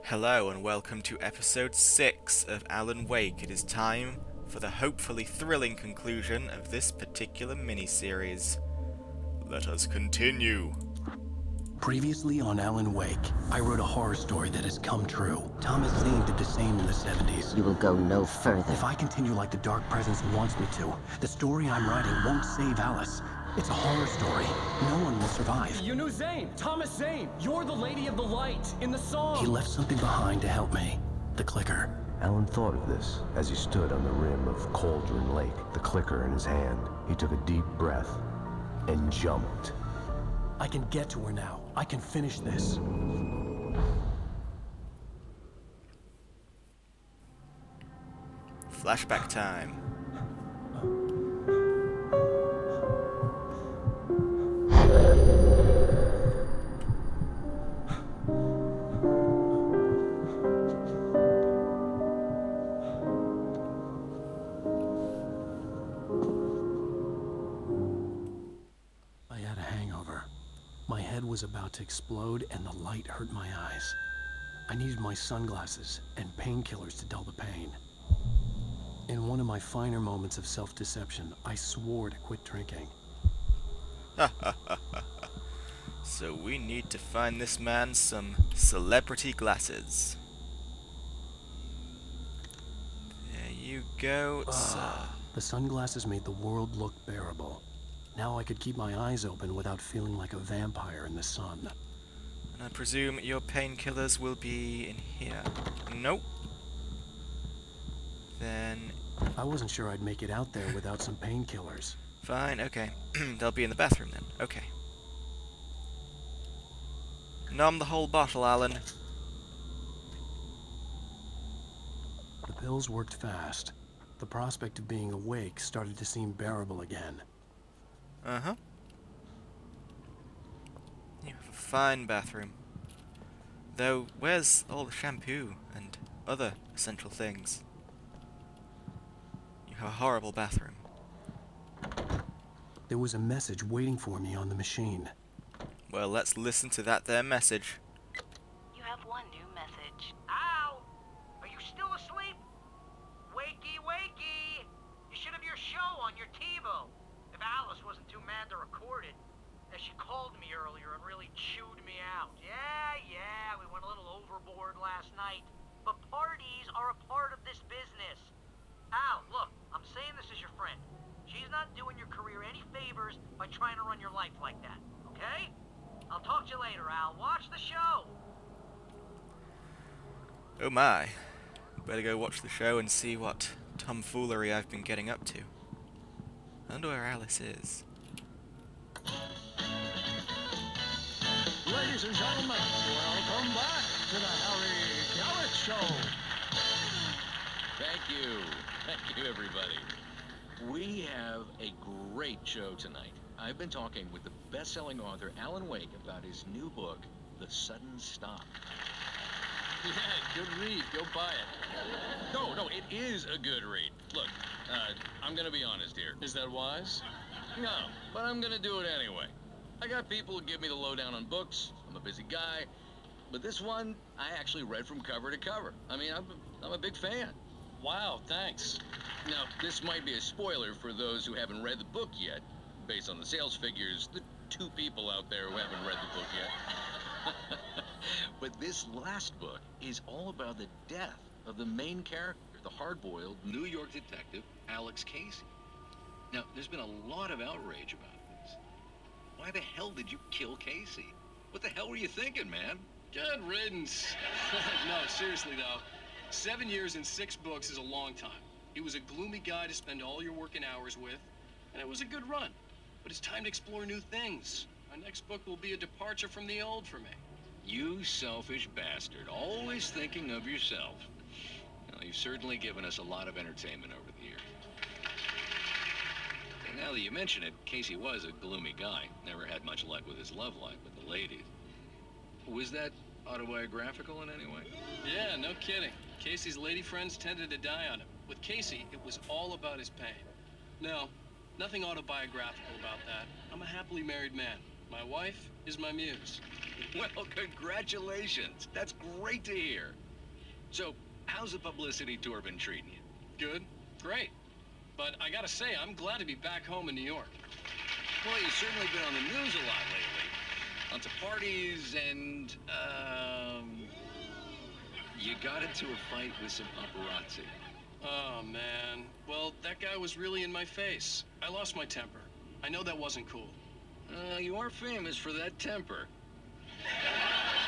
Hello and welcome to episode 6 of Alan Wake. It is time for the hopefully thrilling conclusion of this particular mini-series. Let us continue. Previously on Alan Wake, I wrote a horror story that has come true. Thomas Zane did the same in the 70s. You will go no further. If I continue like the Dark Presence wants me to, the story I'm writing won't save Alice. It's a horror story. No one will survive. You knew Zane! Thomas Zane! You're the Lady of the Light in the song! He left something behind to help me. The clicker. Alan thought of this as he stood on the rim of Cauldron Lake, the clicker in his hand. He took a deep breath and jumped. I can get to her now. I can finish this. Flashback time. I had a hangover. My head was about to explode and the light hurt my eyes. I needed my sunglasses and painkillers to dull the pain. In one of my finer moments of self-deception, I swore to quit drinking. So we need to find this man some celebrity glasses. There you go, sir. The sunglasses made the world look bearable. Now I could keep my eyes open without feeling like a vampire in the sun. And I presume your painkillers will be in here. Nope. Then... I wasn't sure I'd make it out there without some painkillers. fine, okay. They'll be in the bathroom then. Okay. Nom the whole bottle, Alan. The pills worked fast. The prospect of being awake started to seem bearable again. Uh-huh. You have a fine bathroom. Though, where's all the shampoo and other essential things? You have a horrible bathroom. There was a message waiting for me on the machine. Well, let's listen to that there message. You have one new message. Al! Are you still asleep? Wakey, wakey! You should have your show on your TiVo. If Alice wasn't too mad to record it, as she called me earlier and really chewed me out. Yeah, we went a little overboard last night. But parties are a part of this business. Al, look, I'm saying this as your friend. She's not doing your career any favors by trying to run your life like that, okay? I'll talk to you later, Al. Watch the show. Oh my. Better go watch the show and see what tomfoolery I've been getting up to. I wonder where Alice is. Ladies and gentlemen, welcome back to the Harry Gallet Show! Thank you. Thank you, everybody. We have a great show tonight. I've been talking with the best-selling author Alan Wake about his new book, The Sudden Stop. Yeah, good read. Go buy it. No, it is a good read. Look, I'm gonna be honest here. Is that wise? No, but I'm gonna do it anyway. I got people who give me the lowdown on books. I'm a busy guy. But this one, I actually read from cover to cover. I mean, I'm a big fan. Wow, thanks. Now, this might be a spoiler for those who haven't read the book yet. Based on the sales figures, the 2 people out there who haven't read the book yet. But this last book is all about the death of the main character, the hard-boiled New York detective, Alex Casey. Now, there's been a lot of outrage about this. Why the hell did you kill Casey? What the hell were you thinking, man? Good riddance. No, seriously though, 7 years and 6 books is a long time. He was a gloomy guy to spend all your working hours with, and it was a good run. But it's time to explore new things. Our next book will be a departure from the old for me. You selfish bastard, always thinking of yourself. Well, you've certainly given us a lot of entertainment over the years. And now that you mention it, Casey was a gloomy guy. Never had much luck with his love life with the ladies. Was that autobiographical in any way? Yeah, no kidding. Casey's lady friends tended to die on him. With Casey, it was all about his pain. No, nothing autobiographical about that. I'm a happily married man. My wife is my muse. Well, congratulations. That's great to hear. So, how's the publicity tour been treating you? Good. Great. But I gotta say, I'm glad to be back home in New York. Well, you've certainly been on the news a lot lately. Lots of parties and, you got into a fight with some paparazzi. Oh, man. Well, that guy was really in my face. I lost my temper. I know that wasn't cool. You are famous for that temper.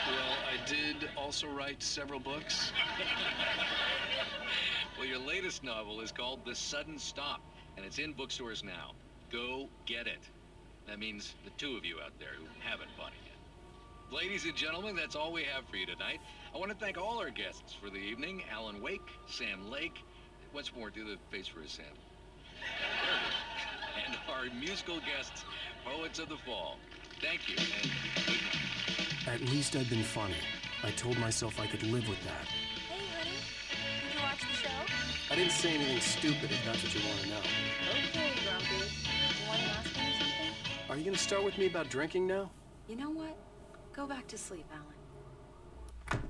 Well, I did also write several books. Well, your latest novel is called The Sudden Stop, and it's in bookstores now. Go get it. That means the two of you out there who haven't bought it yet. Ladies and gentlemen, that's all we have for you tonight. I want to thank all our guests for the evening. Alan Wake, Sam Lake. Once more, do the face for a Sam. There it is. And our musical guests, Poets of the Fall. Thank you, and good night. At least I'd been funny. I told myself I could live with that. Hey, honey. Did you watch the show? I didn't say anything stupid if that's what you want to know. Okay, Grumpy. You want to ask me something? Are you going to start with me about drinking now? You know what? Go back to sleep, Alan.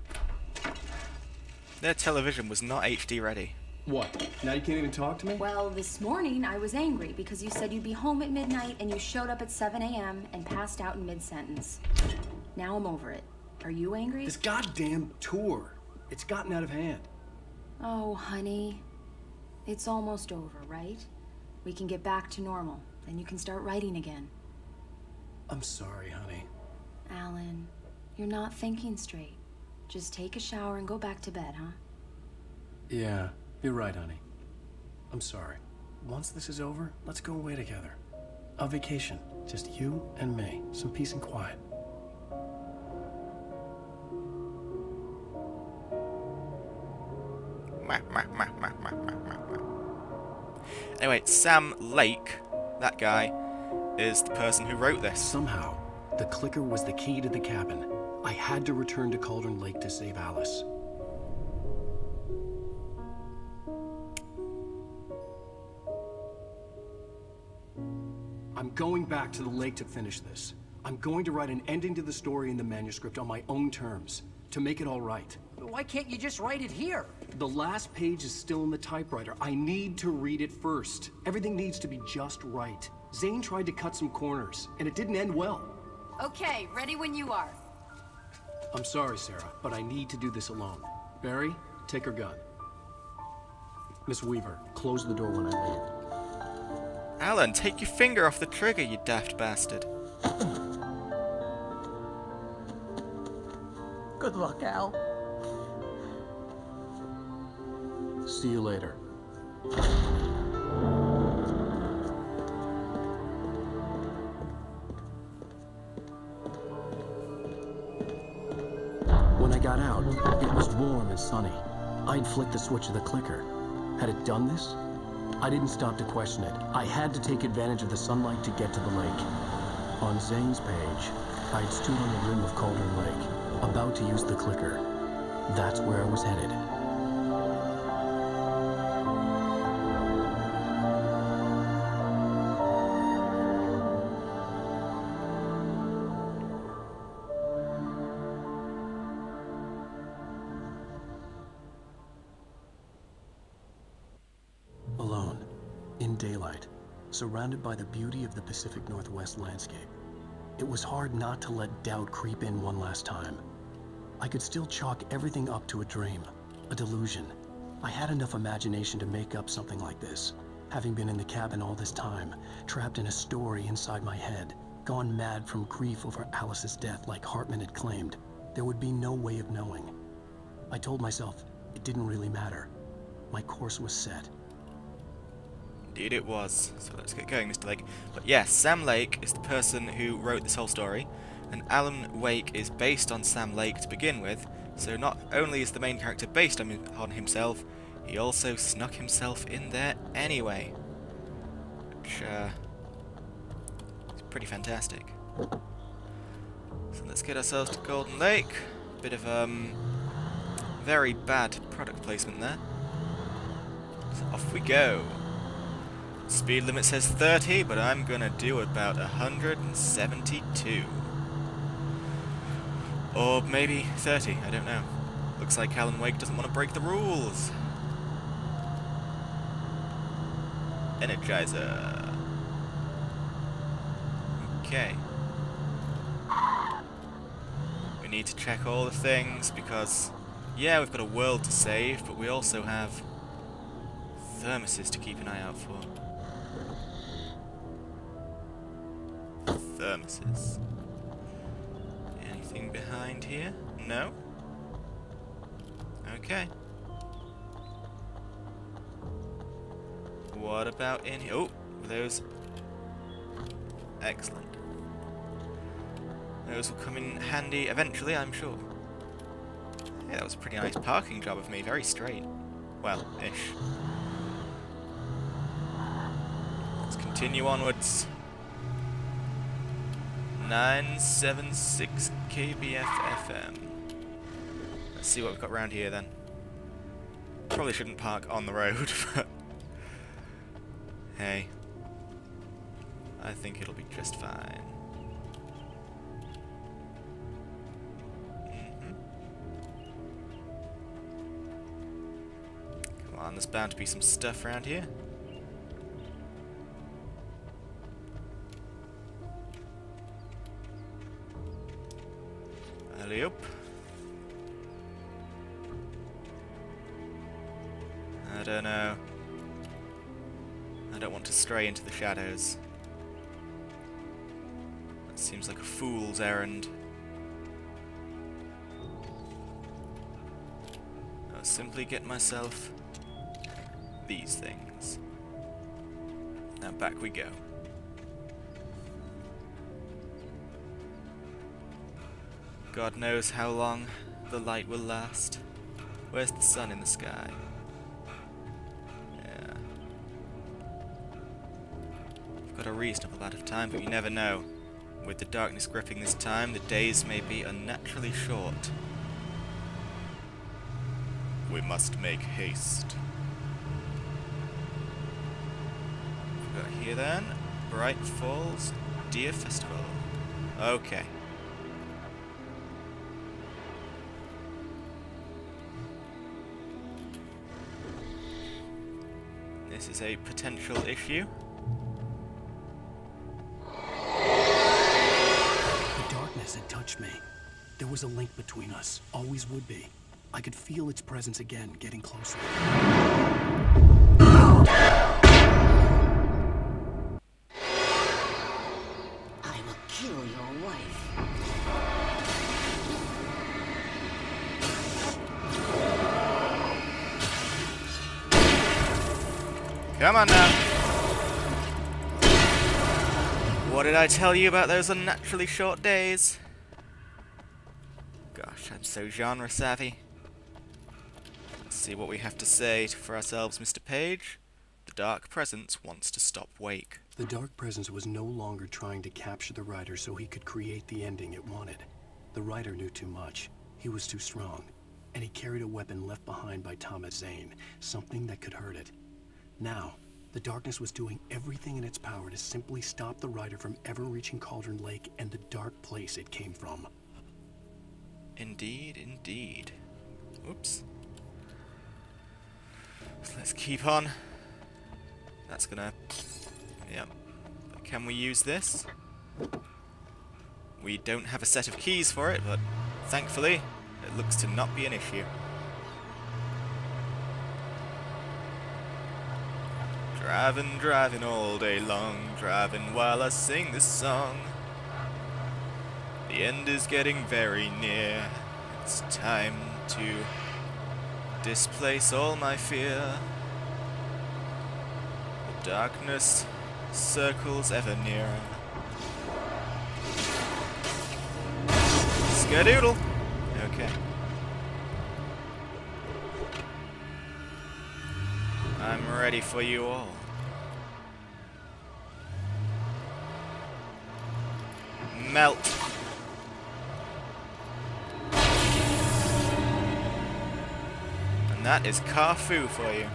Their television was not HD ready. What? Now you can't even talk to me? Well, this morning I was angry because you said you'd be home at midnight and you showed up at 7 a.m. and passed out in mid-sentence. Now I'm over it. Are you angry? This goddamn tour. It's gotten out of hand. Oh, honey. It's almost over, right? We can get back to normal. Then you can start writing again. I'm sorry, honey. Alan, you're not thinking straight. Just take a shower and go back to bed, huh? Yeah, you're right, honey. I'm sorry. Once this is over, let's go away together. A vacation. Just you and me. Some peace and quiet. Anyway, Sam Lake, that guy, is the person who wrote this. Somehow, the clicker was the key to the cabin. I had to return to Cauldron Lake to save Alice. I'm going back to the lake to finish this. I'm going to write an ending to the story in the manuscript on my own terms, to make it all right. Why can't you just write it here? The last page is still in the typewriter. I need to read it first. Everything needs to be just right. Zane tried to cut some corners, and it didn't end well. Okay, ready when you are. I'm sorry, Sarah, but I need to do this alone. Barry, take her gun. Miss Weaver, close the door when I leave. Alan, take your finger off the trigger, you daft bastard. Good luck, Al. See you later. When I got out, it was warm and sunny. I'd flicked the switch of the clicker. Had it done this? I didn't stop to question it. I had to take advantage of the sunlight to get to the lake. On Zane's page, I'd stood on the rim of Cauldron Lake, about to use the clicker. That's where I was headed. Alone, in daylight, surrounded by the beauty of the Pacific Northwest landscape. It was hard not to let doubt creep in one last time. I could still chalk everything up to a dream, a delusion. I had enough imagination to make up something like this, having been in the cabin all this time, trapped in a story inside my head, gone mad from grief over Alice's death like Hartman had claimed. There would be no way of knowing. I told myself it didn't really matter. My course was set. Indeed it was. So let's get going, Mr. Lake. But yes, Sam Lake is the person who wrote this whole story, and Alan Wake is based on Sam Lake to begin with, so not only is the main character based on himself, he also snuck himself in there anyway. Which, is pretty fantastic. So let's get ourselves to Cauldron Lake. Bit of, very bad product placement there. So off we go. Speed limit says 30, but I'm gonna do about 172. Or maybe 30, I don't know. Looks like Alan Wake doesn't want to break the rules. Energizer. Okay. We need to check all the things because, yeah, we've got a world to save, but we also have thermoses to keep an eye out for. Thermoses. Anything behind here? No? Okay. What about in here? Oh, those. Excellent. Those will come in handy eventually, I'm sure. Yeah, that was a pretty nice parking job of me. Very straight. Well, ish. Let's continue onwards. 976 KBF FM. Let's see what we've got around here then. Probably shouldn't park on the road, but hey, I think it'll be just fine. Come on, there's bound to be some stuff around here. Alley up. I don't know. I don't want to stray into the shadows. That seems like a fool's errand. I'll simply get myself these things. Now back we go. God knows how long the light will last. Where's the sun in the sky? Yeah. I've got a reasonable amount of time, but you never know. With the darkness gripping this time, the days may be unnaturally short. We must make haste. We've got here then, Bright Falls Deer Festival. Okay. This is a potential issue. The darkness had touched me. There was a link between us. Always would be. I could feel its presence again, getting closer. I will kill your wife. Come on now. What did I tell you about those unnaturally short days? Gosh, I'm so genre savvy. Let's see what we have to say for ourselves, Mr. Page. The Dark Presence wants to stop Wake. The Dark Presence was no longer trying to capture the Rider so he could create the ending it wanted. The Rider knew too much. He was too strong. And he carried a weapon left behind by Thomas Zane, something that could hurt it. Now, the darkness was doing everything in its power to simply stop the Rider from ever reaching Cauldron Lake and the dark place it came from. Indeed, indeed. Oops. So let's keep on. That's gonna... Yep. But can we use this? We don't have a set of keys for it, but thankfully, it looks to not be an issue. Driving, driving all day long, driving while I sing this song. The end is getting very near. It's time to displace all my fear. The darkness circles ever nearer. Skadoodle! Okay. I'm ready for you all. Melt. And that is Carfu for you.